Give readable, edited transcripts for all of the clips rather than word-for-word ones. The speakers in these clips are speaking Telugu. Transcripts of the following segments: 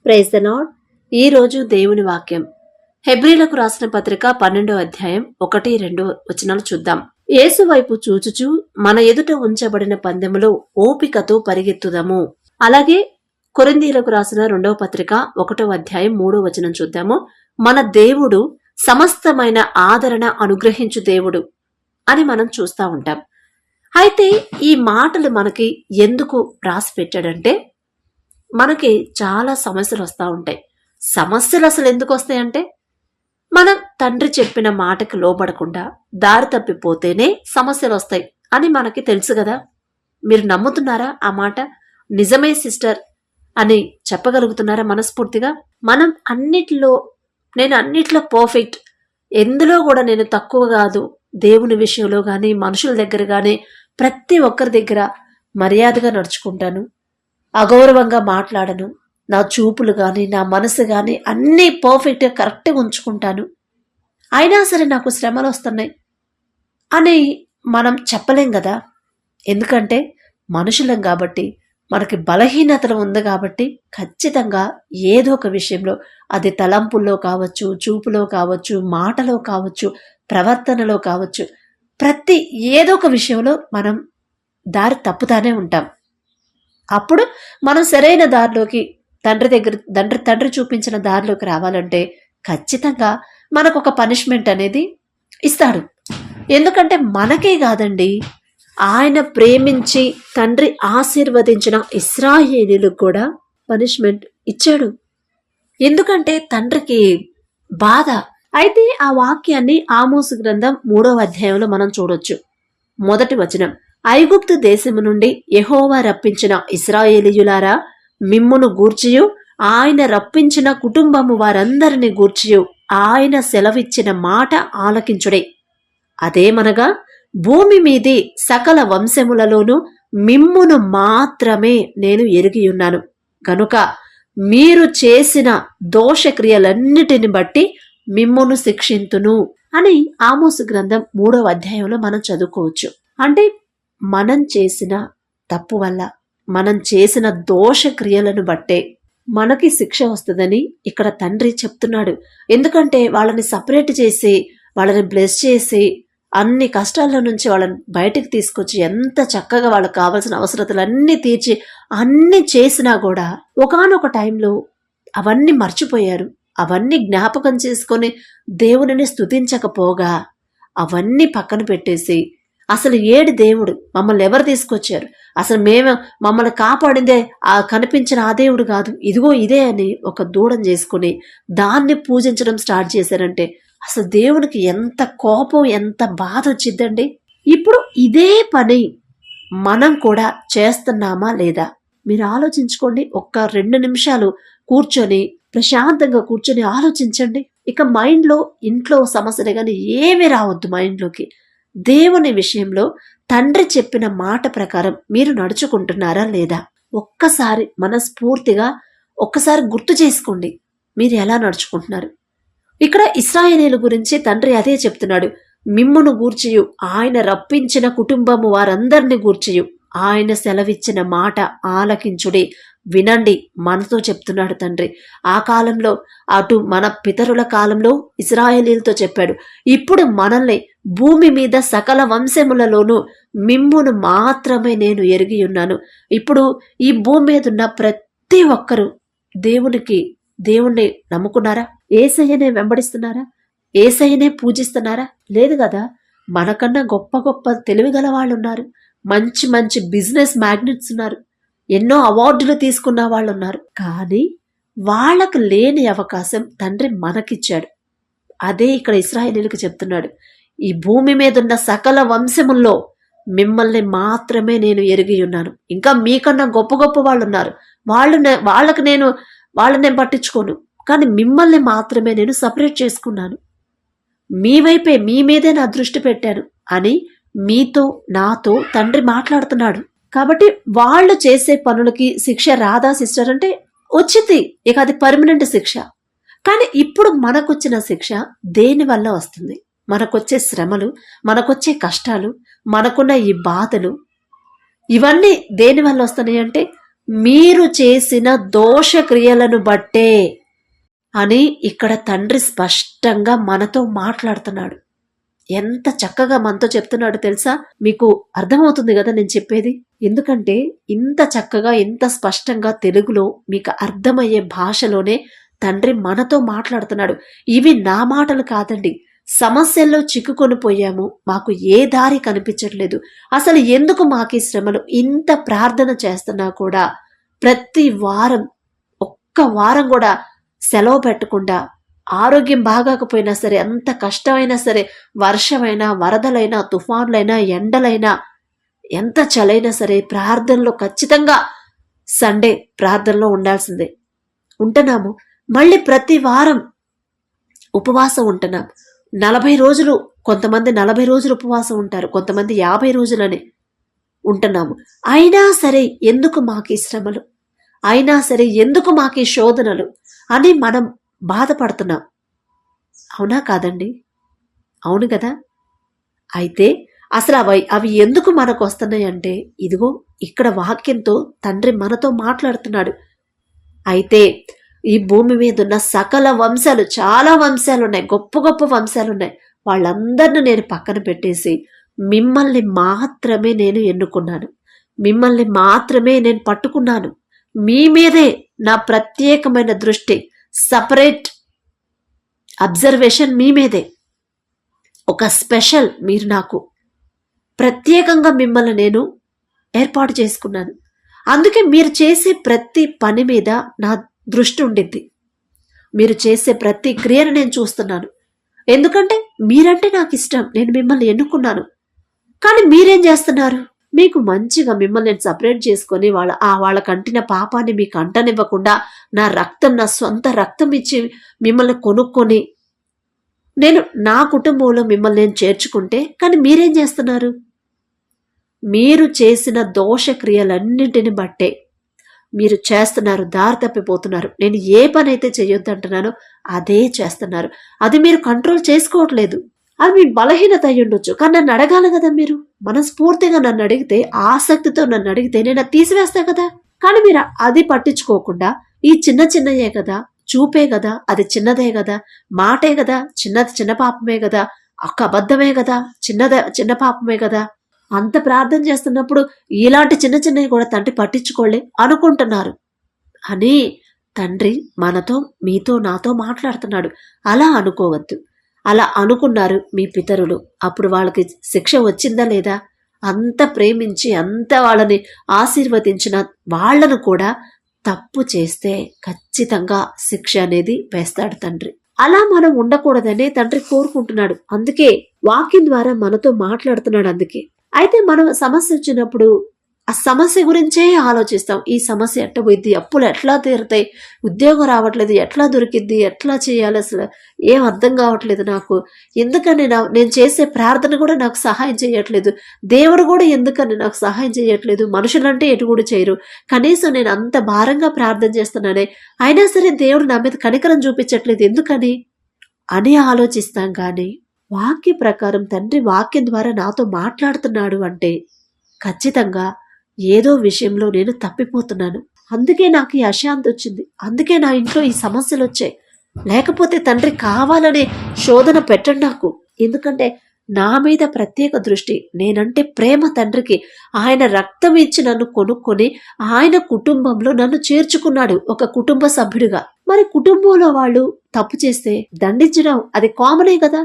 Praise the lord. ఈ రోజు దేవుని వాక్యం హెబ్రీలకు రాసిన పత్రిక 12వ అధ్యాయం 1-2 వచనాలు చూద్దాం. యేసు వైపు చూచుచూ మన ఎదుట ఉంచబడిన పందెములో ఓపికతో పరిగెత్తుదాము. అలాగే కొరింథీయులకు రాసిన 2వ పత్రిక 1వ అధ్యాయం 3వ వచనం చూద్దాము. మన దేవుడు సమస్తమైన ఆదరణ అనుగ్రహించు దేవుడు అని మనం చూస్తా ఉంటాం. అయితే ఈ మాటలు మనకి ఎందుకు రాసి పెట్టాడంటే, మనకి చాలా సమస్యలు వస్తూ ఉంటాయి. సమస్యలు అసలు ఎందుకు వస్తాయంటే, మనం తండ్రి చెప్పిన మాటకి లోబడకుండా దారి తప్పిపోతేనే సమస్యలు వస్తాయి అని మనకి తెలుసు కదా. మీరు నమ్ముతున్నారా ఆ మాట? నిజమే సిస్టర్ అని చెప్పగలుగుతున్నారా మనస్ఫూర్తిగా? మనం నేను అన్నిట్లో పర్ఫెక్ట్, ఎందులో కూడా నేను తక్కువ కాదు. దేవుని విషయంలో కానీ మనుషుల దగ్గర కానీ ప్రతి ఒక్కరి దగ్గర మర్యాదగా నడుచుకుంటాను, అగౌరవంగా మాట్లాడను, నా చూపులు కానీ నా మనసు కానీ అన్నీ పర్ఫెక్ట్గా కరెక్ట్గా ఉంచుకుంటాను, అయినా సరే నాకు శ్రమలు వస్తున్నాయి అని మనం చెప్పలేం కదా. ఎందుకంటే మనుషులం కాబట్టి, మనకి బలహీనతలు ఉంది కాబట్టి ఖచ్చితంగా ఏదో ఒక విషయంలో, అది తలంపుల్లో కావచ్చు, చూపులో కావచ్చు, మాటలో కావచ్చు, ప్రవర్తనలో కావచ్చు, ఏదో ఒక విషయంలో మనం దారి తప్పుతానే ఉంటాం. అప్పుడు మనం సరైన దారిలోకి, తండ్రి చూపించిన దారిలోకి రావాలంటే ఖచ్చితంగా మనకు ఒక పనిష్మెంట్ అనేది ఇస్తాడు. ఎందుకంటే మనకే కాదండి, ఆయన ప్రేమించి తండ్రి ఆశీర్వదించిన ఇశ్రాయేలీయులకు కూడా పనిష్మెంట్ ఇచ్చాడు. ఎందుకంటే తండ్రికి బాధ. అయితే ఆ వాక్యాన్ని ఆమోసు గ్రంథం 3వ అధ్యాయంలో మనం చూడొచ్చు. 1వ వచనం, ఐగుప్తు దేశము నుండి యెహోవా రప్పించిన ఇశ్రాయేలీయులారా, మిమ్మును గూర్చియు ఆయన రప్పించిన కుటుంబము వారందరిని గూర్చియు ఆయన సెలవిచ్చిన మాట ఆలకించుడే. అదేమనగా, భూమి మీది సకల వంశములలోనూ మిమ్మును మాత్రమే నేను ఎరిగియున్నాను గనుక మీరు చేసిన దోషక్రియలన్నిటిని బట్టి మిమ్మును శిక్షింతును అని ఆమోసు గ్రంథం 3వ అధ్యాయంలో మనం చదువుకోవచ్చు. అంటే మనం చేసిన తప్పు వల్ల, మనం చేసిన దోష క్రియలను బట్టే మనకి శిక్ష వస్తుందని ఇక్కడ తండ్రి చెప్తున్నాడు. ఎందుకంటే వాళ్ళని సపరేట్ చేసి, వాళ్ళని బ్లెస్ చేసి, అన్ని కష్టాల నుంచి వాళ్ళని బయటికి తీసుకొచ్చి, ఎంత చక్కగా వాళ్ళకి కావాల్సిన అవసరతలన్నీ తీర్చి అన్ని చేసినా కూడా ఒకానొక టైంలో అవన్నీ మర్చిపోయారు. అవన్నీ జ్ఞాపకం చేసుకొని దేవునిని స్తుతించకపోగా అవన్నీ పక్కన పెట్టేసి, అసలు ఏడు దేవుడు, మమ్మల్ని ఎవరు తీసుకొచ్చారు, అసలు మమ్మల్ని కాపాడిందే కనిపించిన ఆ దేవుడు కాదు, ఇదిగో ఇదే అని ఒక దూడం చేసుకుని దాన్ని పూజించడం స్టార్ట్ చేశారంటే అసలు దేవునికి ఎంత కోపం, ఎంత బాధ వచ్చిద్దండి. ఇప్పుడు ఇదే పని మనం కూడా చేస్తున్నామా లేదా మీరు ఆలోచించుకోండి. ఒక్క 2 నిమిషాలు కూర్చొని, ప్రశాంతంగా కూర్చొని ఆలోచించండి. ఇక మైండ్లో ఇంట్లో సమస్యలే కానీ ఏమీ రావద్దు మైండ్లోకి. దేవుని విషయంలో తండ్రి చెప్పిన మాట ప్రకారం మీరు నడుచుకుంటున్నారా లేదా ఒక్కసారి మనస్ఫూర్తిగా ఒక్కసారి గుర్తు చేసుకోండి, మీరు ఎలా నడుచుకుంటున్నారు. ఇక్కడ ఇశ్రాయేలీయుల గురించి తండ్రి అదే చెప్తున్నాడు. మిమ్మును గూర్చియు ఆయన రప్పించిన కుటుంబము వారందరిని గూర్చియు ఆయన సెలవిచ్చిన మాట ఆలకించుడి, వినండి మనతో చెప్తున్నాడు తండ్రి. ఆ కాలంలో, అటు మన పితరుల కాలంలో ఇశ్రాయేలీయులతో చెప్పాడు. ఇప్పుడు మనల్ని భూమి మీద సకల వంశములలోనూ మిమ్మును మాత్రమే నేను ఎరిగి ఉన్నాను. ఇప్పుడు ఈ భూమి మీద ఉన్న ప్రతి ఒక్కరూ దేవుణ్ణి నమ్ముకున్నారా? యేసయ్యనే వెంబడిస్తున్నారా? యేసయ్యనే పూజిస్తున్నారా? లేదు కదా. మనకన్నా గొప్ప గొప్ప తెలివిగల వాళ్ళు ఉన్నారు, మంచి మంచి బిజినెస్ మ్యాగ్నెట్స్ ఉన్నారు, ఎన్నో అవార్డులు తీసుకున్న వాళ్ళు ఉన్నారు. కానీ వాళ్ళకు లేని అవకాశం తండ్రి మనకిచ్చాడు. అదే ఇక్కడ ఇశ్రాయేలీయులకు చెప్తున్నాడు. ఈ భూమి మీద ఉన్న సకల వంశముల్లో మిమ్మల్ని మాత్రమే నేను ఎరిగి ఉన్నాను. ఇంకా మీకన్నా గొప్ప గొప్ప వాళ్ళు ఉన్నారు, వాళ్ళని నేను పట్టించుకోను, కానీ మిమ్మల్ని మాత్రమే నేను సపరేట్ చేసుకున్నాను. మీ వైపే, మీ మీదే నా దృష్టి పెట్టాను అని మీతో, నాతో తండ్రి మాట్లాడుతున్నాడు. కాబట్టి వాళ్ళు చేసే పనులకి శిక్ష రాదా సిస్టర్ అంటే వచ్చింది, ఇక అది పర్మనెంట్ శిక్ష. కానీ ఇప్పుడు మనకొచ్చిన శిక్ష దేని వల్ల వస్తుంది? మనకొచ్చే శ్రమలు, మనకొచ్చే కష్టాలు, మనకున్న ఈ బాధలు, ఇవన్నీ దేని వల్ల వస్తున్నాయి అంటే మీరు చేసిన దోష క్రియలను బట్టే అని ఇక్కడ తండ్రి స్పష్టంగా మనతో మాట్లాడుతున్నాడు. ఎంత చక్కగా మనతో చెప్తున్నాడు తెలుసా? మీకు అర్థమవుతుంది కదా నేను చెప్పేది? ఎందుకంటే ఇంత చక్కగా ఇంత స్పష్టంగా తెలుగులో మీకు అర్థమయ్యే భాషలోనే తండ్రి మనతో మాట్లాడుతున్నాడు. ఇవి నా మాటలు కాదండి. సమస్యల్లో చిక్కుకొని పోయాము, మాకు ఏ దారి కనిపించట్లేదు, అసలు ఎందుకు మాకు ఈ శ్రమలు, ఇంత ప్రార్థన చేస్తున్నా కూడా ప్రతి వారం ఒక్క వారం కూడా సెలవు పెట్టకుండా, ఆరోగ్యం బాగాకపోయినా సరే, అంత కష్టమైనా సరే, వర్షమైనా వరదలైనా తుఫాన్లైనా ఎండలైనా ఎంత చలైనా సరే ప్రార్థనలో ఖచ్చితంగా సండే ప్రార్థనలో ఉండాల్సిందే. ఉంటున్నాము. మళ్ళీ ప్రతి వారం ఉపవాసం ఉంటున్నాం. 40 రోజులు, కొంతమంది 40 రోజులు ఉపవాసం ఉంటారు, కొంతమంది 50 రోజులని ఉంటున్నాము. అయినా సరే ఎందుకు మాకు ఈ శ్రమలు, అయినా సరే ఎందుకు మాకు ఈ శోధనలు అని మనం బాధపడుతున్నాం. అవునా కాదండి? అవును కదా? అయితే అసలు అవి ఎందుకు మనకు వస్తున్నాయి అంటే, ఇదిగో ఇక్కడ వాక్యంతో తండ్రి మనతో మాట్లాడుతున్నాడు. అయితే ఈ భూమి మీద ఉన్న సకల వంశాలు, చాలా వంశాలు ఉన్నాయి, గొప్ప గొప్ప వంశాలు ఉన్నాయి, వాళ్ళందరిని నేను పక్కన పెట్టేసి మిమ్మల్ని మాత్రమే నేను ఎన్నుకున్నాను, మిమ్మల్ని మాత్రమే నేను పట్టుకున్నాను, మీ మీదే నా ప్రత్యేకమైన దృష్టి, సపరేట్ అబ్జర్వేషన్ మీ మీదే, ఒక స్పెషల్, మీరు నాకు ప్రత్యేకంగా మిమ్మల్ని నేను ఏర్పాటు చేసుకున్నాను. అందుకే మీరు చేసే ప్రతి పని మీద నా దృష్టి ఉండిద్ది, మీరు చేసే ప్రతి క్రియను నేను చూస్తున్నాను. ఎందుకంటే మీరంటే నాకు ఇష్టం, నేను మిమ్మల్ని ఎన్నుకున్నాను. కానీ మీరేం చేస్తున్నారు? మీకు మంచిగా మిమ్మల్ని నేను సపరేట్ చేసుకొని వాళ్ళ కంటిన పాపాన్ని మీకు అంటనివ్వకుండా నా రక్తం, నా సొంత రక్తం ఇచ్చి మిమ్మల్ని కొనుక్కొని నేను నా కుటుంబంలో మిమ్మల్ని నేను చేర్చుకుంటే, కానీ మీరేం చేస్తున్నారు? మీరు చేసిన దోష క్రియలన్నింటిని బట్టే మీరు చేస్తున్నారు, దారి తప్పిపోతున్నారు. నేను ఏ పని అయితే చేయొద్దంటున్నానో అదే చేస్తున్నారు. అది మీరు కంట్రోల్ చేసుకోవట్లేదు. అది మీ బలహీనత అయి ఉండొచ్చు, కానీ నన్ను అడగాలి కదా. మీరు మనస్ఫూర్తిగా నన్ను అడిగితే, ఆసక్తితో నన్ను అడిగితే నేను అది తీసివేస్తా కదా. కానీ మీరు అది పట్టించుకోకుండా, ఈ చిన్న చిన్నయే కదా, చూపే కదా, అది చిన్నదే కదా, మాటే కదా, చిన్న పాపమే కదా, ఒక్క అబద్ధమే కదా, చిన్న పాపమే కదా, అంత ప్రార్థన చేస్తున్నప్పుడు ఇలాంటి చిన్న చిన్నవి కూడా తండ్రి పట్టించుకోలే అనుకుంటున్నారు అని తండ్రి మనతో, మీతో, నాతో మాట్లాడుతున్నాడు. అలా అనుకోవద్దు. అలా అనుకున్నారు మీ పితరులు, అప్పుడు వాళ్ళకి శిక్ష వచ్చిందా లేదా? అంత ప్రేమించి అంత వాళ్ళని ఆశీర్వదించిన వాళ్లను కూడా తప్పు చేస్తే ఖచ్చితంగా శిక్ష అనేది వేస్తాడు తండ్రి. అలా మనం ఉండకూడదనే తండ్రి కోరుకుంటున్నాడు. అందుకే వాక్యం ద్వారా మనతో మాట్లాడుతున్నాడు. అందుకే అయితే మనం సమస్య వచ్చినప్పుడు ఆ సమస్య గురించే ఆలోచిస్తాం. ఈ సమస్య ఎట్ట పోయిద్ది, అప్పులు ఎట్లా తీరుతాయి, ఉద్యోగం రావట్లేదు, ఎట్లా దొరికిద్ది, ఎట్లా చేయాలి, అసలు ఏం అర్థం కావట్లేదు నాకు, ఎందుకని నేను చేసే ప్రార్థన కూడా నాకు సహాయం చేయట్లేదు, దేవుడు కూడా ఎందుకని నాకు సహాయం చేయట్లేదు, మనుషులంటే ఎటు కూడా చేయరు, కనీసం నేను అంత భారంగా ప్రార్థన చేస్తున్నానే అయినా సరే దేవుడు నా మీద కనికరం చూపించట్లేదు ఎందుకని అని ఆలోచిస్తాం. కానీ వాక్య ప్రకారం తండ్రి వాక్యం ద్వారా నాతో మాట్లాడుతున్నాడు అంటే ఖచ్చితంగా ఏదో విషయంలో నేను తప్పిపోతున్నాను. అందుకే నాకు ఈ అశాంతి వచ్చింది, అందుకే నా ఇంట్లో ఈ సమస్యలు వచ్చాయి. లేకపోతే తండ్రి కావాలనే శోధన పెట్టండి నాకు. ఎందుకంటే నా మీద ప్రత్యేక దృష్టి, నేనంటే ప్రేమ తండ్రికి. ఆయన రక్తం ఇచ్చి నన్ను కొనుక్కొని ఆయన కుటుంబంలో నన్ను చేర్చుకున్నాడు ఒక కుటుంబ సభ్యుడిగా. మరి కుటుంబంలో వాళ్ళు తప్పు చేస్తే దండించడం అది కామనే కదా.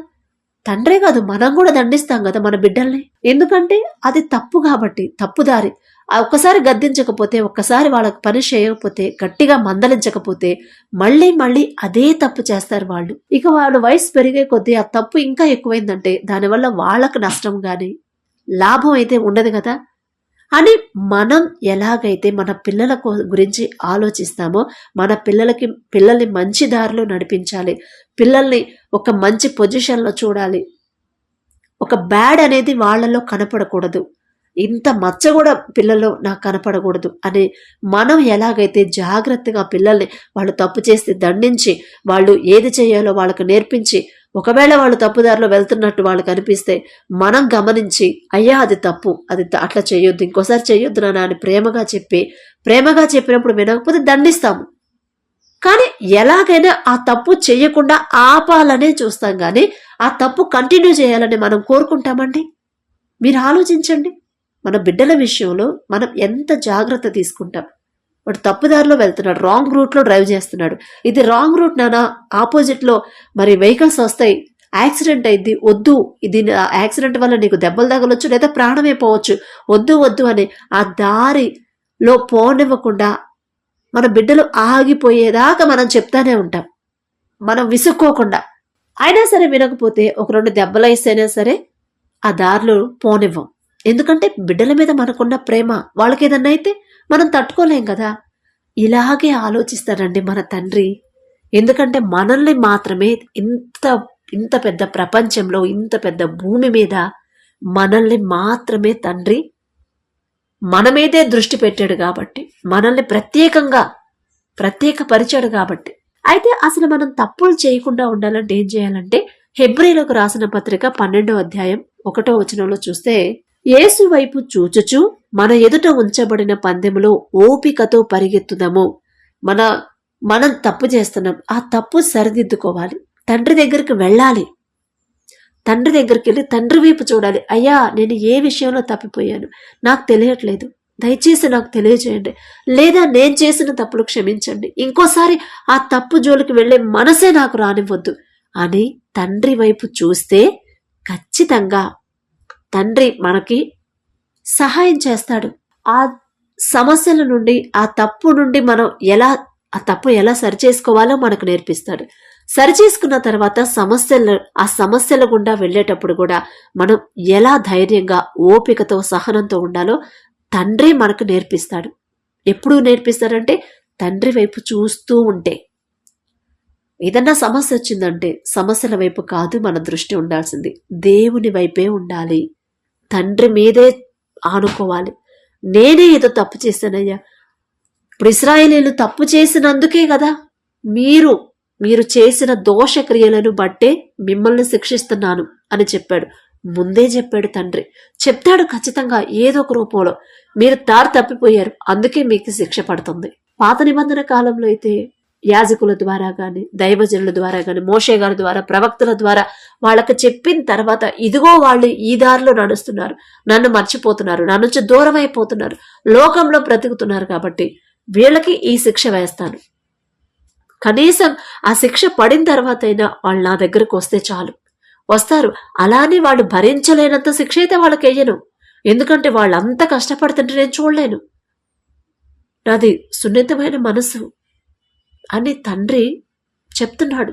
తండ్రే కాదు, మనం కూడా దండిస్తాం కదా మన బిడ్డల్ని. ఎందుకంటే అది తప్పు కాబట్టి, తప్పుదారి. ఒక్కసారి గద్దించకపోతే, ఒక్కసారి వాళ్ళకి పని చేయకపోతే, గట్టిగా మందలించకపోతే మళ్ళీ మళ్ళీ అదే తప్పు చేస్తారు వాళ్ళు. ఇక వాళ్ళ వయసు పెరిగే కొద్దీ ఆ తప్పు ఇంకా ఎక్కువైందంటే దానివల్ల వాళ్ళకు నష్టం గాని లాభం అయితే ఉండదు కదా అని మనం ఎలాగైతే మన పిల్లల గురించి ఆలోచిస్తామో, మన పిల్లల్ని మంచి దారిలో నడిపించాలి, పిల్లల్ని ఒక మంచి పొజిషన్లో చూడాలి, ఒక బ్యాడ్ అనేది వాళ్ళలో కనపడకూడదు, ఇంత మచ్చ కూడా పిల్లల్లో నాకు కనపడకూడదు అని మనం ఎలాగైతే జాగ్రత్తగా పిల్లల్ని వాళ్ళు తప్పు చేస్తే దండించి, వాళ్ళు ఏది చేయాలో వాళ్ళకు నేర్పించి, ఒకవేళ వాళ్ళు తప్పుదారిలో వెళ్తున్నట్టు వాళ్ళు కనిపిస్తే మనం గమనించి అయ్యా అది తప్పు, అది అట్లా చేయొద్దు, ఇంకోసారి చేయొద్దు నాన్న అని ప్రేమగా చెప్పినప్పుడు వినకపోతే దండిస్తాము. కానీ ఎలాగైనా ఆ తప్పు చేయకుండా ఆపాలనే చూస్తాం, కానీ ఆ తప్పు కంటిన్యూ చేయాలని మనం కోరుకుంటామండి? మీరు ఆలోచించండి. మన బిడ్డల విషయంలో మనం ఎంత జాగ్రత్త తీసుకుంటాం. వాడు తప్పుదారిలో వెళ్తున్నాడు, రాంగ్ రూట్లో డ్రైవ్ చేస్తున్నాడు, ఇది రాంగ్ రూట్ నానా, ఆపోజిట్లో మరి వెహికల్స్ వస్తాయి, యాక్సిడెంట్ అయింది, వద్దు, ఇది యాక్సిడెంట్ వల్ల నీకు దెబ్బలు తగలొచ్చు లేదా ప్రాణమే పోవచ్చు, వద్దు అని ఆ దారిలో పోనివ్వకుండా మన బిడ్డలు ఆగిపోయేదాకా మనం చెప్తానే ఉంటాం, మనం విసుక్కోకుండా. అయినా సరే వినకపోతే ఒక 2 దెబ్బలు వేస్తేనే సరే ఆ దారిలో పోనివ్వం. ఎందుకంటే బిడ్డల మీద మనకున్న ప్రేమ. వాళ్ళకి ఏదన్నా అయితే మనం తట్టుకోలేం కదా. ఇలాగే ఆలోచిస్తారండి మన తండ్రి. ఎందుకంటే మనల్ని మాత్రమే ఇంత పెద్ద ప్రపంచంలో, ఇంత పెద్ద భూమి మీద మనల్ని మాత్రమే తండ్రి మన మీదే దృష్టి పెట్టాడు కాబట్టి, మనల్ని ప్రత్యేకపరిచాడు కాబట్టి. అయితే అసలు మనం తప్పులు చేయకుండా ఉండాలంటే ఏం చేయాలంటే, హెబ్రీలకు రాసిన పత్రిక 12వ అధ్యాయం 1వ వచనంలో చూస్తే, యేసు వైపు చూచుచు మన ఎదుట ఉంచబడిన పందెములో ఓపికతో పరిగెత్తుదాము. మనం తప్పు చేస్తున్నాం, ఆ తప్పు సరిదిద్దుకోవాలి, తండ్రి దగ్గరికి వెళ్ళాలి, తండ్రి దగ్గరికి వెళ్ళి తండ్రి వైపు చూడాలి. అయ్యా, నేను ఏ విషయంలో తప్పిపోయాను, నాకు తెలియట్లేదు, దయచేసి నాకు తెలియజేయండి, లేదా నేను చేసిన తప్పులు క్షమించండి, ఇంకోసారి ఆ తప్పు జోలికి వెళ్లే మనసే నాకు రానివ్వద్దు అని తండ్రి వైపు చూస్తే ఖచ్చితంగా తండ్రి మనకి సహాయం చేస్తాడు. ఆ సమస్యల నుండి, ఆ తప్పు నుండి మనం ఆ తప్పు ఎలా సరిచేసుకోవాలో మనకు నేర్పిస్తాడు. సరిచేసుకున్న తర్వాత ఆ సమస్యల గుండా వెళ్ళేటప్పుడు కూడా మనం ఎలా ధైర్యంగా, ఓపికతో, సహనంతో ఉండాలో తండ్రి మనకు నేర్పిస్తాడు. ఎప్పుడు నేర్పిస్తాడంటే తండ్రి వైపు చూస్తూ ఉంటే. ఏదన్నా సమస్య వచ్చిందంటే సమస్యల వైపు కాదు మన దృష్టి ఉండాల్సింది, దేవుని వైపే ఉండాలి, తండ్రి మీదే ఆనుకోవాలి. నేనే ఏదో తప్పు చేశానయ్యా, ఇప్పుడు ఇశ్రాయేలీయులు తప్పు చేసినందుకే కదా మీరు చేసిన దోషక్రియలను బట్టే మిమ్మల్ని శిక్షిస్తున్నాను అని చెప్పాడు. ముందే చెప్పాడు తండ్రి. చెప్తాడు ఖచ్చితంగా ఏదో ఒక రూపంలో. మీరు తప్పిపోయారు, అందుకే మీకు శిక్ష పడుతుంది. పాత నిబంధన కాలంలో అయితే యాజకుల ద్వారా గాని, దైవజనుల ద్వారా గాని, మోషే గారి ద్వారా, ప్రవక్తల ద్వారా వాళ్ళకి చెప్పిన తర్వాత, ఇదిగో వాళ్ళు ఈ దారిలో నడుస్తున్నారు, నన్ను మర్చిపోతున్నారు, నా నుంచి దూరం అయిపోతున్నారు, లోకంలో బ్రతుకుతున్నారు, కాబట్టి వీళ్ళకి ఈ శిక్ష వేస్తాను. కనీసం ఆ శిక్ష పడిన తర్వాత అయినా వాళ్ళు నా దగ్గరకు వస్తే చాలు. వస్తారు. అలానే వాళ్ళు భరించలేనంత శిక్ష అయితే వాళ్ళకి వెయ్యను. ఎందుకంటే వాళ్ళంతా కష్టపడుతుంటే నేను చూడలేను. నాది సున్నితమైన మనసు అని తండ్రి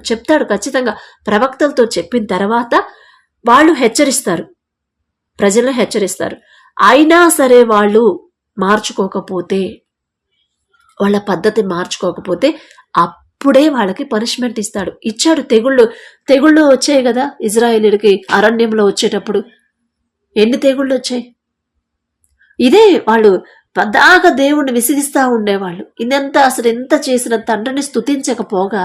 చెప్తాడు ఖచ్చితంగా. ప్రవక్తలతో చెప్పిన తర్వాత వాళ్ళు హెచ్చరిస్తారు, ప్రజలను హెచ్చరిస్తారు. అయినా సరే వాళ్ళు మార్చుకోకపోతే, వాళ్ళ పద్ధతి మార్చుకోకపోతే అప్పుడే వాళ్ళకి పనిష్మెంట్ ఇచ్చాడు. తెగుళ్ళు వచ్చాయి కదా ఇజ్రాయేలీయులకి అరణ్యంలో వచ్చేటప్పుడు. ఎన్ని తెగుళ్ళు వచ్చాయి? ఇదే వాళ్ళు పదాగా దేవుణ్ణి విసిగిస్తా ఉండేవాళ్ళు. ఇదంతా అసలు ఎంత చేసిన తండ్రిని స్తుతించకపోగా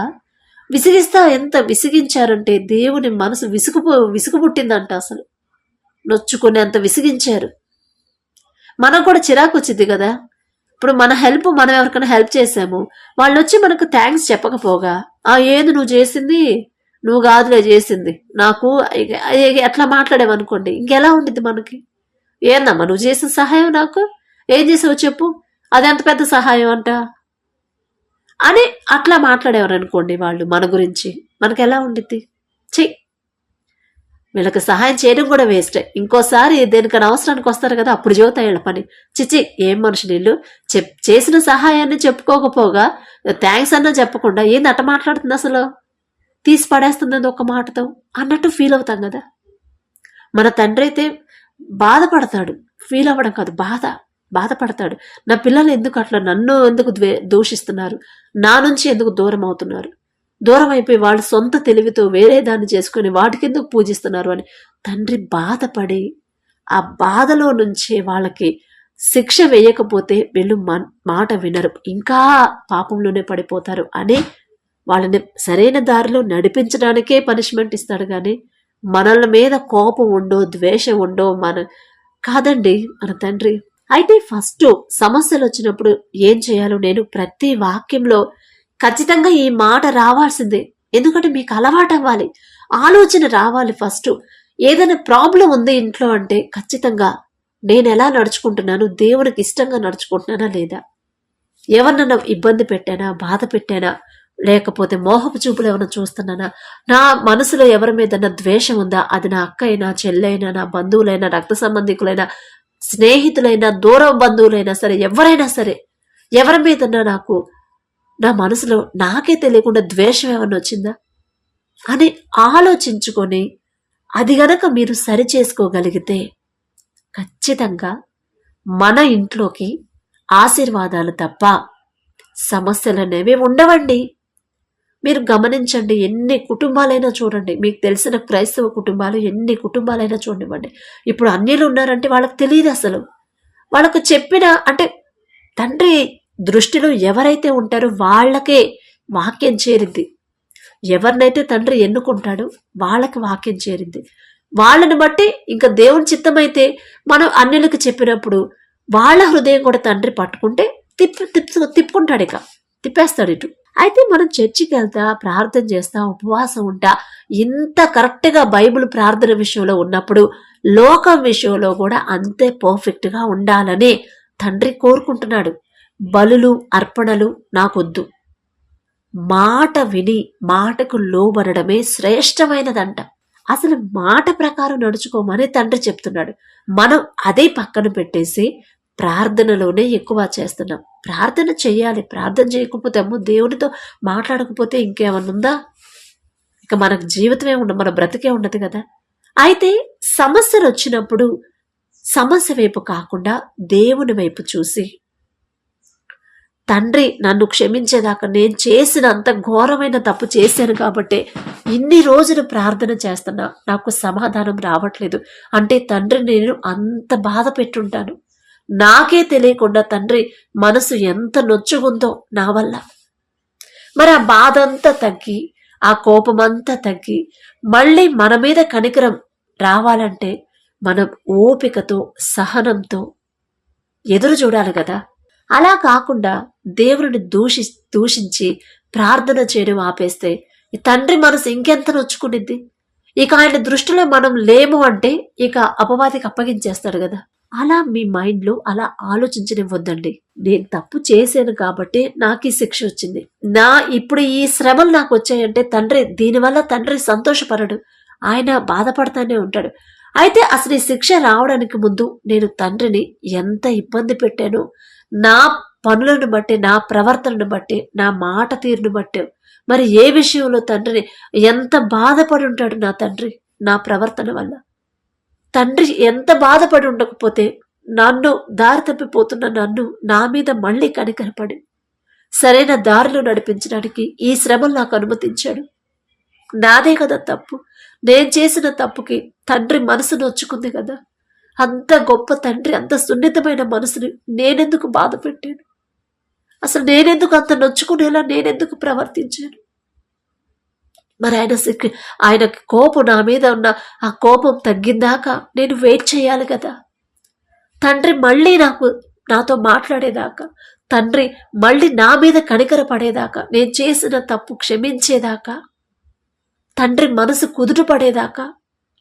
ఎంత విసిగించారంటే దేవుని మనసు విసుగుపుట్టిందంట. అసలు నొచ్చుకుని అంత విసిగించారు. మనకు కూడా చిరాకు వచ్చింది కదా. ఇప్పుడు మనం ఎవరికైనా హెల్ప్ చేసాము, వాళ్ళు వచ్చి మనకు థ్యాంక్స్ చెప్పకపోగా, ఏది నువ్వు చేసింది, నువ్వు కాదులే చేసింది, నాకు ఎట్లా మాట్లాడేవనుకోండి, ఇంకెలా ఉండిద్ది మనకి? ఏందమ్మా నువ్వు చేసిన సహాయం, నాకు ఏం చేసావు చెప్పు, అది ఎంత పెద్ద సహాయం అంట అని అట్లా మాట్లాడేవారు అనుకోండి వాళ్ళు మన గురించి, మనకు ఎలా ఉండిద్ది? వీళ్ళకి సహాయం చేయడం కూడా వేస్టే. ఇంకోసారి దేనికైనా అవసరానికి వస్తారు కదా, అప్పుడు చెబుతాయి వీళ్ళ పని. ఏం మనుషులు వీళ్ళు, చేసిన సహాయాన్ని చెప్పుకోకపోగా థ్యాంక్స్ అన్నా చెప్పకుండా ఏంది అట్ట మాట్లాడుతుంది, అసలు తీసి పడేస్తుంది ఒక మాటతో అన్నట్టు ఫీల్ అవుతాం కదా. మన తండ్రి అయితే బాధపడతాడు, ఫీల్ అవ్వడం కాదు, బాధపడతాడు. నా పిల్లలు ఎందుకు అట్లా నన్ను ఎందుకు దూషిస్తున్నారు, నా నుంచి ఎందుకు దూరం అవుతున్నారు, దూరం అయిపోయి వాళ్ళ సొంత తెలివితో వేరే దాన్ని చేసుకుని వాటికెందుకు పూజిస్తున్నారు అని తండ్రి బాధపడి, ఆ బాధలో నుంచే వాళ్ళకి శిక్ష వేయకపోతే వీళ్ళు మాట వినరు, ఇంకా పాపంలోనే పడిపోతారు అని వాళ్ళని సరైన దారిలో నడిపించడానికే పనిష్మెంట్ ఇస్తాడు కానీ మనల మీద కోపం ఉండో ద్వేషం ఉండో కాదండి మన తండ్రి. అయితే ఫస్ట్ సమస్యలు వచ్చినప్పుడు ఏం చేయాలో నేను ప్రతి వాక్యంలో ఖచ్చితంగా ఈ మాట రావాల్సిందే. ఎందుకంటే మీకు అలవాటు అవ్వాలి, ఆలోచన రావాలి. ఫస్ట్ ఏదైనా ప్రాబ్లం ఉంది ఇంట్లో అంటే ఖచ్చితంగా నేను ఎలా నడుచుకుంటున్నాను, దేవునికి ఇష్టంగా నడుచుకుంటున్నానా లేదా, ఎవరినన్నా ఇబ్బంది పెట్టానా, బాధ పెట్టానా, లేకపోతే మోహపు చూపులు ఏమైనా చూస్తున్నానా, నా మనసులో ఎవరి మీద ద్వేషం ఉందా, అది నా అక్క అయినా చెల్లైనా నా బంధువులైనా రక్త సంబంధికులైనా స్నేహితులైనా దూర బంధువులైనా సరే ఎవరైనా సరే ఎవరి మీద నాకు నా మనసులో నాకే తెలియకుండా ద్వేషం ఏమన్నా వచ్చిందా అని ఆలోచించుకొని అది గనక మీరు సరి చేసుకోగలిగితే ఖచ్చితంగా మన ఇంట్లోకి ఆశీర్వాదాలు తప్ప సమస్యలు అనేవి ఉండవండి. మీరు గమనించండి, ఎన్ని కుటుంబాలైనా చూడండి, మీకు తెలిసిన క్రైస్తవ కుటుంబాలు ఎన్ని కుటుంబాలైనా చూడండి, ఇప్పుడు అన్యులు ఉన్నారంటే వాళ్ళకి తెలియదు అసలు. వాళ్ళకు చెప్పిన అంటే తండ్రి దృష్టిలో ఎవరైతే ఉంటారో వాళ్ళకే వాక్యం చేరింది. ఎవరినైతే తండ్రి ఎన్నుకుంటాడో వాళ్ళకి వాక్యం చేరింది. వాళ్ళని బట్టి ఇంకా దేవుని చిత్తమైతే మనం అన్యులకు చెప్పినప్పుడు వాళ్ళ హృదయం కూడా తండ్రి పట్టుకుంటే తిప్పుకుంటాడు, ఇక తిప్పేస్తాడు ఇటు. అయితే మనం చర్చికి వెళ్తా, ప్రార్థన చేస్తా, ఉపవాసం ఉంటా, ఇంత కరెక్ట్గా బైబిల్ ప్రార్థన విషయంలో ఉన్నప్పుడు లోకం విషయంలో కూడా అంతే పర్ఫెక్ట్గా ఉండాలని తండ్రి కోరుకుంటున్నాడు. బలులు అర్పణలు నాకొద్దు, మాట విని మాటకు లోబడమే శ్రేష్టమైనదంట. అసలు మాట ప్రకారం నడుచుకోమని తండ్రి చెప్తున్నాడు. మనం అదే పక్కన పెట్టేసి ప్రార్థనలోనే ఎక్కువ చేస్తున్నాం. ప్రార్థన చెయ్యాలి, ప్రార్థన చేయకపోతే అమ్మో దేవునితో మాట్లాడకపోతే ఇంకేమన్నుందా, ఇక మనకు జీవితమే ఉండదు, మన బ్రతికే ఉండదు కదా. అయితే సమస్యలు వచ్చినప్పుడు సమస్య వైపు కాకుండా దేవుని వైపు చూసి, తండ్రి నన్ను క్షమించేదాకా నేను చేసిన అంత ఘోరమైన తప్పు చేశాను కాబట్టి ఇన్ని రోజులు ప్రార్థన చేస్తున్నా నాకు సమాధానం రావట్లేదు అంటే తండ్రి నేను అంత బాధ పెట్టుంటాను, నాకే తెలియకుండా తండ్రి మనసు ఎంత నొచ్చుకుందో నా వల్ల. మరి ఆ బాధ అంతా తగ్గి, ఆ కోపమంతా తగ్గి మళ్ళీ మన మీద కనికరం రావాలంటే మనం ఓపికతో సహనంతో ఎదురు చూడాలి కదా. అలా కాకుండా దేవుని దూషించి ప్రార్థన చేయడం ఆపేస్తే ఈ తండ్రి మనసు ఇంకెంత నొచ్చుకునిద్ది. ఇక ఆయన దృష్టిలో మనం లేము అంటే ఇక అపవాదికి అప్పగించేస్తాడు కదా. అలా మీ మైండ్లో అలా ఆలోచించనివ్వద్దండి. నేను తప్పు చేశాను కాబట్టి నాకు ఈ శిక్ష వచ్చింది, ఇప్పుడు ఈ శ్రమలు నాకు వచ్చాయంటే తండ్రి దీనివల్ల తండ్రి సంతోషపడడు, ఆయన బాధపడతానే ఉంటాడు. అయితే అసలు ఈ శిక్ష రావడానికి ముందు నేను తండ్రిని ఎంత ఇబ్బంది పెట్టాను, నా పనులను బట్టి, నా ప్రవర్తనను బట్టి, నా మాట తీరును బట్టి, మరి ఏ విషయంలో తండ్రిని ఎంత బాధపడి ఉంటాడు నా తండ్రి నా ప్రవర్తన వల్ల. తండ్రి ఎంత బాధపడి ఉండకపోతే నన్ను దారి తప్పిపోతున్న నన్ను నా మీద మళ్ళీ కనికరపడి సరైన దారిలో నడిపించడానికి ఈ శ్రమలు నాకు అనుమతించాడు. నాదే కదా తప్పు, నేను చేసిన తప్పుకి తండ్రి మనసు నొచ్చుకుంది కదా. అంత గొప్ప తండ్రి, అంత సున్నితమైన మనసుని నేనెందుకు బాధ పెట్టాను, అసలు నేనెందుకు అంత నొచ్చుకునేలా నేనెందుకు ప్రవర్తించాను. మరి ఆయన కోపం నా మీద ఉన్న ఆ కోపం తగ్గిందాకా నేను వెయిట్ చేయాలి కదా. తండ్రి మళ్ళీ నాతో మాట్లాడేదాకా, తండ్రి మళ్ళీ నా మీద కనికర పడేదాకా, నేను చేసిన తప్పు క్షమించేదాకా, తండ్రి మనసు కుదుట పడేదాకా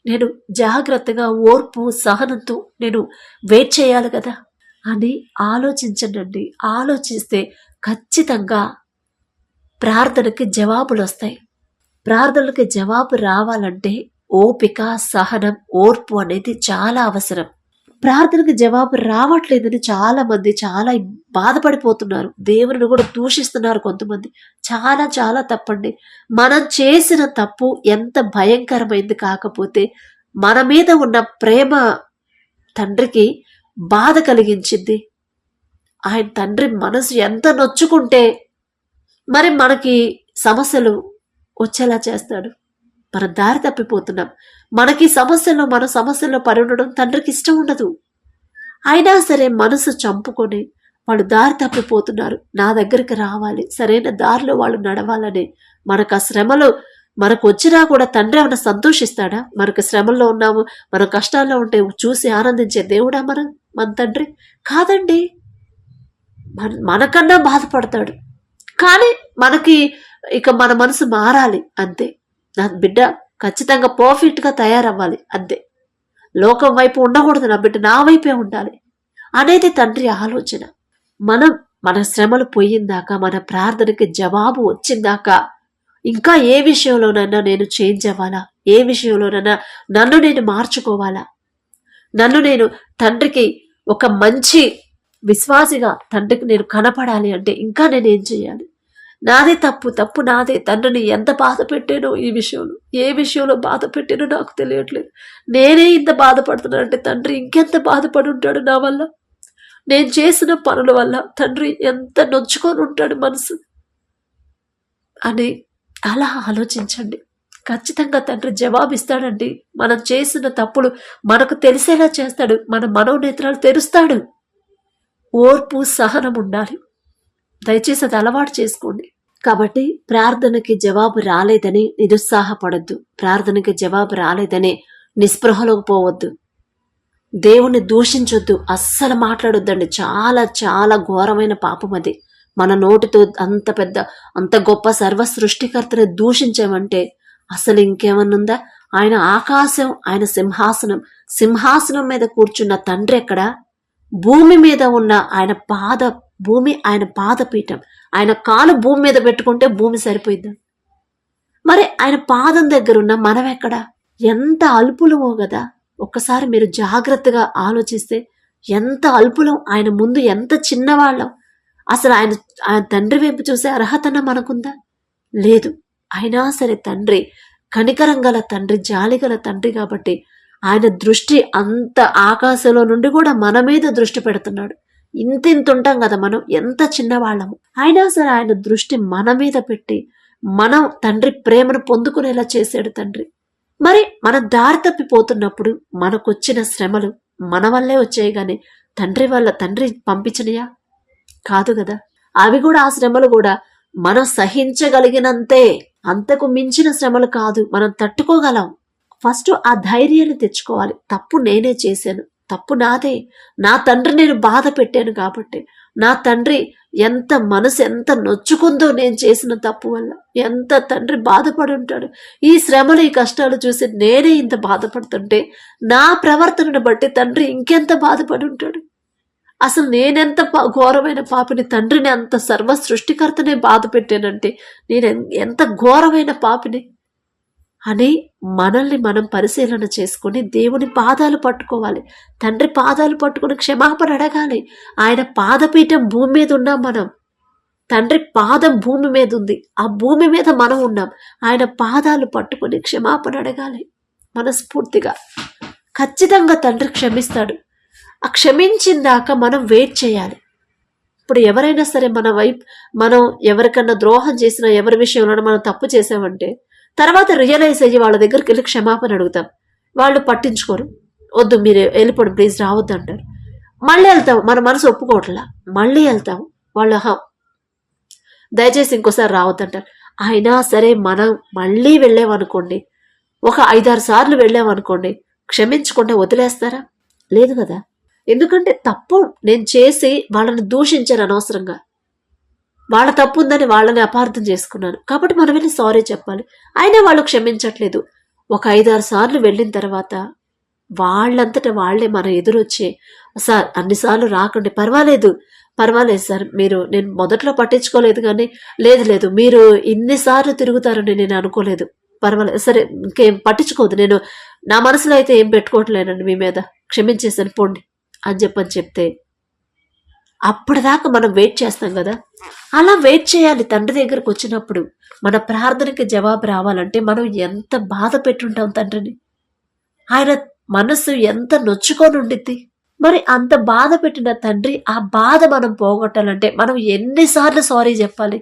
నేను జాగ్రత్తగా ఓర్పు సహనంతో నేను వెయిట్ చేయాలి కదా అని ఆలోచించండి. ఆలోచిస్తే ఖచ్చితంగా ప్రార్థనకి జవాబులు వస్తాయి. ప్రార్థనలకి జవాబు రావాలంటే ఓపిక, సహనం, ఓర్పు అనేది చాలా అవసరం. ప్రార్థనకి జవాబు రావట్లేదని చాలా మంది చాలా బాధపడిపోతున్నారు, దేవుని కూడా దూషిస్తున్నారు కొంతమంది. చాలా చాలా తప్పండి. మనం చేసిన తప్పు ఎంత భయంకరమైంది కాకపోతే మన మీద ఉన్న ప్రేమ తండ్రికి బాధ కలిగించింది. ఆయన తండ్రి మనసు ఎంత నొచ్చుకుంటే మరి మనకి సమస్యలు వచ్చేలా చేస్తాడు. మన దారి తప్పిపోతున్నాం, మనకి మన సమస్యల్లో పడి ఉండడం తండ్రికి ఇష్టం ఉండదు. అయినా సరే మనసు చంపుకొని వాళ్ళు దారి తప్పిపోతున్నారు, నా దగ్గరికి రావాలి, సరైన దారిలో వాళ్ళు నడవాలని. మనకు ఆ శ్రమలు మనకు వచ్చినా కూడా తండ్రి ఏమైనా సంతోషిస్తాడా? మనకు శ్రమల్లో ఉన్నాము, మన కష్టాల్లో ఉంటే చూసి ఆనందించే దేవుడా మన తండ్రి? కాదండి. మనకన్నా బాధపడతాడు. కానీ మనకి ఇక మన మనసు మారాలి అంతే. నా బిడ్డ ఖచ్చితంగా పర్ఫెక్ట్ గా తయారవ్వాలి అంతే. లోకం వైపు ఉండకూడదు, నా బిడ్డ నా వైపే ఉండాలి అనేది తండ్రి ఆలోచన. మన శ్రమలు పోయిందాకా, మన ప్రార్థనకి జవాబు వచ్చిందాకా ఇంకా ఏ విషయంలోనైనా నేను చేంజ్ అవ్వాలా, ఏ విషయంలోనైనా నన్ను నేను మార్చుకోవాలా, నన్ను నేను తండ్రికి ఒక మంచి విశ్వాసిగా తండ్రికి నేను కనపడాలి అంటే ఇంకా నేనేం చేయాలి? నాదే తప్పు నాదే. తండ్రిని ఎంత బాధ పెట్టానో ఈ విషయంలో, ఏ విషయంలో బాధ పెట్టానో నాకు తెలియట్లేదు. నేనే ఇంత బాధపడుతున్నానంటే తండ్రి ఇంకెంత బాధపడి ఉంటాడు నా వల్ల, నేను చేసిన పనుల వల్ల తండ్రి ఎంత నొచ్చుకొని ఉంటాడు మనసు అని అలా ఆలోచించండి. ఖచ్చితంగా తండ్రి జవాబిస్తాడండి. మనం చేసిన తప్పులు మనకు తెలిసేలా చేస్తాడు, మన మనోనేత్రాలు తెరుస్తాడు. ఓర్పు సహనం ఉండాలి. దయచేసి అది అలవాటు చేసుకోండి. కాబట్టి ప్రార్థనకి జవాబు రాలేదని నిరుత్సాహపడద్దు, ప్రార్థనకి జవాబు రాలేదని నిస్పృహలోకి పోవద్దు, దేవుణ్ణి దూషించొద్దు, అస్సలు మాట్లాడొద్దండి. చాలా చాలా ఘోరమైన పాపం అది. మన నోటితో అంత గొప్ప సర్వ సృష్టికర్తని దూషించామంటే అసలు ఇంకేమన్నుందా? ఆయన ఆకాశం, ఆయన సింహాసనం మీద కూర్చున్న తండ్రి ఎక్కడ? భూమి మీద ఉన్న ఆయన పాదపీఠం, ఆయన కాలు భూమి మీద పెట్టుకుంటే భూమి సరిపోయిద్దాం. మరి ఆయన పాదం దగ్గర ఉన్న మనం ఎక్కడ? ఎంత అల్పులమో కదా. ఒక్కసారి మీరు జాగ్రత్తగా ఆలోచిస్తే ఎంత అల్పులం, ఆయన ముందు ఎంత చిన్నవాళ్ళం. అసలు ఆయన తండ్రి వైపు చూసే అర్హతన మనకుందా? లేదు. అయినా సరే తండ్రి కనికరం గల తండ్రి, జాలి గల తండ్రి కాబట్టి ఆయన దృష్టి అంత ఆకాశంలో నుండి కూడా మన మీద దృష్టి పెడుతున్నాడు. ఇంత ఉంటాం కదా మనం, ఎంత చిన్నవాళ్ళము. అయినా సరే ఆయన దృష్టి మన మీద పెట్టి మనం తండ్రి ప్రేమను పొందుకునేలా చేశాడు తండ్రి. మరి మనం దారి తప్పిపోతున్నప్పుడు మనకొచ్చిన శ్రమలు మన వల్లే వచ్చాయి గాని తండ్రి పంపించినయా? కాదు కదా. అవి కూడా, ఆ శ్రమలు కూడా మనం సహించగలిగినంతే, అంతకు మించిన శ్రమలు కాదు. మనం తట్టుకోగలం. ఫస్ట్ ఆ ధైర్యాన్ని తెచ్చుకోవాలి. తప్పు నేనే చేశాను, తప్పు నాదే, నా తండ్రి నేను బాధ పెట్టాను కాబట్టి, నా తండ్రి మనసు ఎంత నొచ్చుకుందో నేను చేసిన తప్పు వల్ల, ఎంత తండ్రి బాధపడి ఉంటాడు. ఈ శ్రమలు, ఈ కష్టాలు చూసి నేనే ఇంత బాధపడుతుంటే నా ప్రవర్తనను బట్టి తండ్రి ఇంకెంత బాధపడి ఉంటాడు. అసలు నేనెంత ఘోరమైన పాపిని, తండ్రిని అంత సర్వ సృష్టికర్తనే బాధ పెట్టానంటే నేను ఎంత ఘోరమైన పాపిని అని మనల్ని మనం పరిశీలన చేసుకుని దేవుని పాదాలు పట్టుకోవాలి. తండ్రి పాదాలు పట్టుకుని క్షమాపణ అడగాలి. ఆయన పాదపీఠం భూమి మీద ఉన్నాం మనం. తండ్రి పాదం భూమి మీద ఉంది, ఆ భూమి మీద మనం ఉన్నాం. ఆయన పాదాలు పట్టుకుని క్షమాపణ అడగాలి మనస్ఫూర్తిగా. ఖచ్చితంగా తండ్రి క్షమిస్తాడు. ఆ క్షమించిందాక మనం వెయిట్ చేయాలి. ఇప్పుడు ఎవరైనా సరే మనం ఎవరికన్నా ద్రోహం చేసినా, ఎవరి విషయంలో మనం తప్పు చేసామంటే తర్వాత రియలైజ్ అయ్యి వాళ్ళ దగ్గరికి వెళ్ళి క్షమాపణ అడుగుతాం. వాళ్ళు పట్టించుకోరు. వద్దు, మీరు వెళ్ళిపోండి ప్లీజ్, రావద్దు అంటారు. మళ్ళీ వెళ్తాం, మన మనసు ఒప్పుకోవట్లా, మళ్ళీ వెళ్తాం. వాళ్ళు దయచేసి ఇంకోసారి రావద్దు అంటారు. అయినా సరే మనం మళ్ళీ వెళ్ళామనుకోండి, ఒక 5-6 సార్లు వెళ్ళామనుకోండి, క్షమించకుండా వదిలేస్తారా? లేదు కదా. ఎందుకంటే తప్పు నేను చేసి వాళ్ళని దూషించాను అనవసరంగా, వాళ్ళ తప్పు ఉందని వాళ్ళని అపార్థం చేసుకున్నాను కాబట్టి మనం వెళ్ళి సారీ చెప్పాలి. అయినా వాళ్ళు క్షమించట్లేదు. ఒక 5-6 సార్లు వెళ్ళిన తర్వాత వాళ్ళంతటా వాళ్లే మన ఎదురొచ్చి, సార్ అన్నిసార్లు రాకండి, పర్వాలేదు సార్, నేను మొదట్లో పట్టించుకోలేదు కానీ లేదు మీరు ఇన్నిసార్లు తిరుగుతారని నేను అనుకోలేదు, పర్వాలేదు సరే ఇంకేం పట్టించుకోవద్దు, నేను నా మనసులో అయితే ఏం పెట్టుకోవట్లేనండి మీ మీద, క్షమించేసాను పోండి అని చెప్తే అప్పటిదాకా మనం వెయిట్ చేస్తాం కదా. అలా వెయిట్ చేయాలి. తండ్రి దగ్గరకు వచ్చినప్పుడు మన ప్రార్థనకి జవాబు రావాలంటే మనం ఎంత బాధ పెట్టుంటాం తండ్రిని, ఆయన మనసు ఎంత నొచ్చుకొని ఉండిద్ది. మరి అంత బాధ పెట్టిన తండ్రి, ఆ బాధ మనం పోగొట్టాలంటే మనం ఎన్నిసార్లు సారీ చెప్పాలి,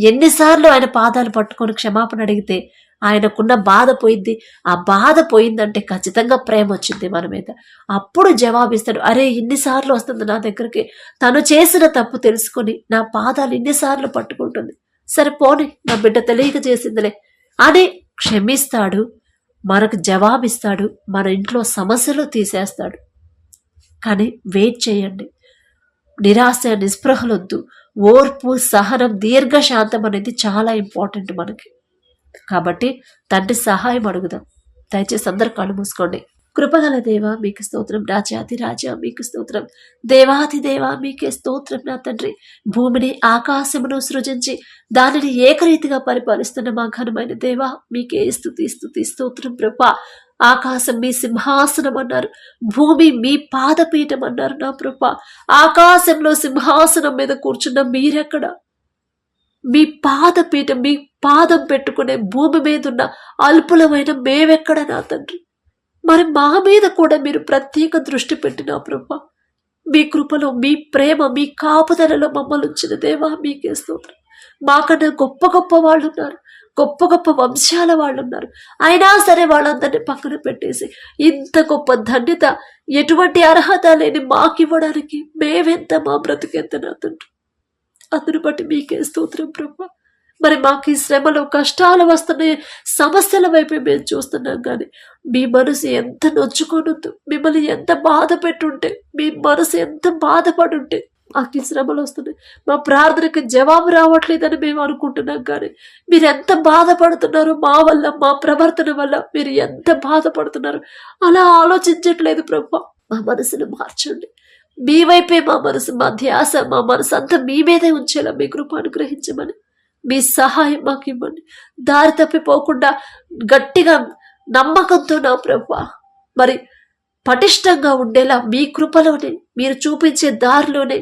ఎన్నిసార్లు ఆయన పాదాలు పట్టుకొని క్షమాపణ అడిగితే ఆయనకున్న బాధ పోయింది. ఆ బాధ పోయిందంటే ఖచ్చితంగా ప్రేమ వచ్చింది మన మీద. అప్పుడు జవాబిస్తాడు. అరే ఇన్నిసార్లు వస్తుంది నా దగ్గరికి, తను చేసిన తప్పు తెలుసుకొని నా పాదాలు ఇన్నిసార్లు పట్టుకుంటుంది, సరే పోని నా బిడ్డ తెలియక చేసిందిలే అని క్షమిస్తాడు. మనకు జవాబిస్తాడు. మన ఇంట్లో సమస్యలు తీసేస్తాడు. కానీ వెయిట్ చేయండి. నిరాశ నిస్పృహలొద్దు. ఓర్పు, సహనం, దీర్ఘశాంతం అనేది చాలా ఇంపార్టెంట్ మనకి. కాబట్టి తండ్రి సహాయం అడుగుదాం. దయచేసి అందరు కళ్ళు మూసుకోండి. కృపగల దేవా మీకు స్తోత్రం, రాజాది రాజా మీకు స్తోత్రం, దేవాది దేవా మీకే స్తోత్రం. నా తండ్రి, భూమిని ఆకాశమును సృజించి దానిని ఏకరీతిగా పరిపాలిస్తున్న మా ఘనమైన దేవా మీకే స్తుతి స్తుతి స్తోత్రం ప్రభా. ఆకాశం మీ సింహాసనం అన్నారు, భూమి మీ పాదపీఠం అన్నారు నా ప్రభా. ఆకాశంలో సింహాసనం మీద కూర్చున్న మీరెక్కడ? మీ పాదపీఠం, మీ పాదం పెట్టుకునే భూమి మీద ఉన్న అల్పులమైన మేమెక్కడ నా తండ్రి? మరి మా మీద కూడా మీరు ప్రత్యేక దృష్టి పెట్టినా ప్రభా. మీ కృపలో, మీ ప్రేమ, మీ కాపుదలలో మమ్మల్ని ఉంచిన దేవా మీకే స్తోత్రం. మాకన్నా గొప్ప గొప్ప వాళ్ళు ఉన్నారు, గొప్ప గొప్ప వంశాల వాళ్ళు ఉన్నారు. అయినా సరే వాళ్ళందరినీ పక్కన పెట్టేసి ఇంత గొప్ప ధన్యత, ఎటువంటి అర్హత లేని మాకివ్వడానికి మేమెంత, మా బ్రతికెంత నా తండ్రి. అందును బట్టి మీకే స్తోత్రం ప్రభా. మరి మాకు ఈ శ్రమలు, కష్టాలు వస్తున్నాయి, సమస్యల వైపే మేము చూస్తున్నాం. కానీ మీ మనసు ఎంత నొచ్చుకొనుందో, మిమ్మల్ని ఎంత బాధ పెట్టుంటే, మీ మనసు ఎంత బాధపడుంటే మాకు ఈ శ్రమలు వస్తున్నాయి, మా ప్రార్థనకి జవాబు రావట్లేదని మేము అనుకుంటున్నాం. కానీ మీరు ఎంత బాధపడుతున్నారో మా వల్ల, మా ప్రవర్తన వల్ల మీరు ఎంత బాధపడుతున్నారు అలా ఆలోచించట్లేదు ప్రభా. మా మనసును మార్చండి. మీ వైపే మా మనసు, మా ధ్యాస, మా మనసు అంతా మీ మీదే ఉంచేలా మీ కృప అనుగ్రహించమని, మీ సహాయం మాకు ఇవ్వండి. దారి తప్పిపోకుండా గట్టిగా నమ్మకంతో నా ప్రభా మరి పటిష్టంగా ఉండేలా మీ కృపలోనే, మీరు చూపించే దారిలోనే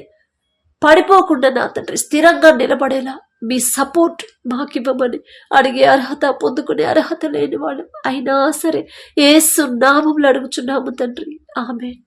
పడిపోకుండా నా తండ్రి స్థిరంగా నిలబడేలా మీ సపోర్ట్ మాకివ్వమని, అడిగే అర్హత, పొందుకునే అర్హత లేని వాళ్ళు అయినా సరే యేసు నామములో అడుగుచున్నాము తండ్రి. ఆమేన్.